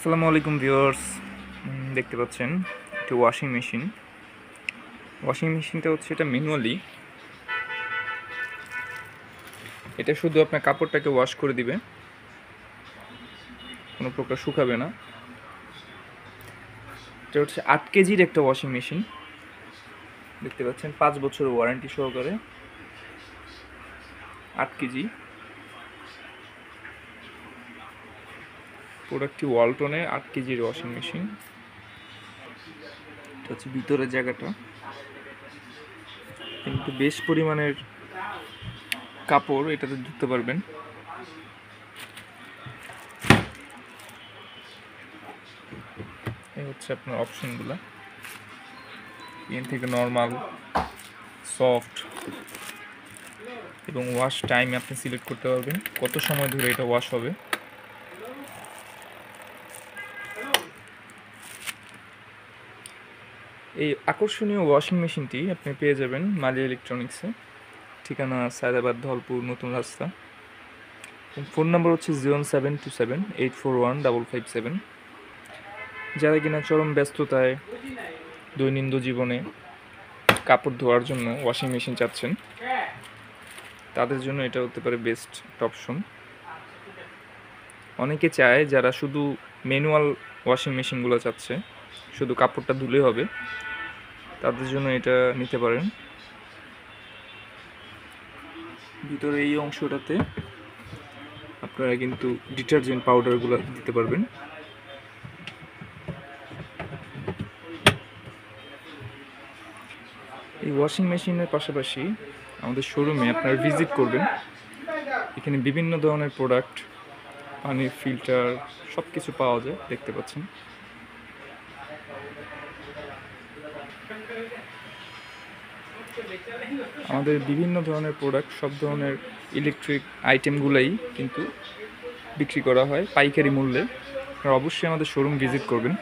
আসসালামু আলাইকুম ভিউয়ার্স, দেখতে পাচ্ছেন একটি ওয়াশিং মেশিনটা হচ্ছে এটা ম্যানুয়ালি। এটা শুধু আপনার কাপড়টাকে ওয়াশ করে দিবে, কোনো প্রকার শুকাবে না। এটা হচ্ছে 8 কেজির একটা ওয়াশিং মেশিন, দেখতে পাচ্ছেন 5 বছরের ওয়ারেন্টি সহকারে। 8 কেজি প্রোডাক্টটি ওয়ালটনের 8 কেজির ওয়াশিং মেশিন। এটা হচ্ছে ভিতরের জায়গাটা, কিন্তু বেশ পরিমাণের কাপড় এটাতে ধুতে পারবেন। এই হচ্ছে আপনার অপশনগুলো, এখান থেকে নর্মাল, সফট এবং ওয়াশ টাইম আপনি সিলেক্ট করতে পারবেন, কত সময় ধরে এটা ওয়াশ হবে। এই আকর্ষণীয় ওয়াশিং মেশিনটি আপনি পেয়ে যাবেন মালিয়া ইলেকট্রনিক্সে, ঠিকানা সায়দাবাদ ধলপুর নতুন রাস্তা। ফোন নাম্বার হচ্ছে 07278415557। যারা কিনা চরম ব্যস্ততায় দৈনন্দিন জীবনে কাপড় ধোয়ার জন্য ওয়াশিং মেশিন চাচ্ছেন, তাদের জন্য এটা হতে পারে বেস্ট একটা অপশন। অনেকে চায় যারা শুধু ম্যানুয়াল ওয়াশিং মেশিনগুলো চাচ্ছে, শুধু কাপড়টা ধুলে হবে, তাদের জন্য এটা নিতে পারেন। ভিতরে এই অংশটাতে আপনারা কিন্তু ডিটারজেন্ট পাউডারগুলো দিতে পারবেন। এই ওয়াশিং মেশিনের পাশাপাশি আমাদের শোরুমে আপনারা ভিজিট করবেন, এখানে বিভিন্ন ধরনের প্রোডাক্ট, পানির ফিল্টার, সব কিছু পাওয়া যায়, দেখতে পাচ্ছেন। আমাদের বিভিন্ন ধরনের প্রোডাক্ট, সব ধরনের ইলেকট্রিক আইটেমগুলোই কিন্তু বিক্রি করা হয় পাইকারি মূল্যে। আপনারা অবশ্যই আমাদের শোরুম ভিজিট করবেন।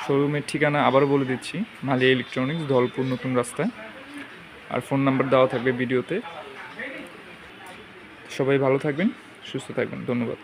শোরুমের ঠিকানা আবারও বলে দিচ্ছি, মালিয়া ইলেকট্রনিক্স, ধলপুর নতুন রাস্তা। আর ফোন নাম্বার দেওয়া থাকবে ভিডিওতে। সবাই ভালো থাকবেন, সুস্থ থাকবেন, ধন্যবাদ।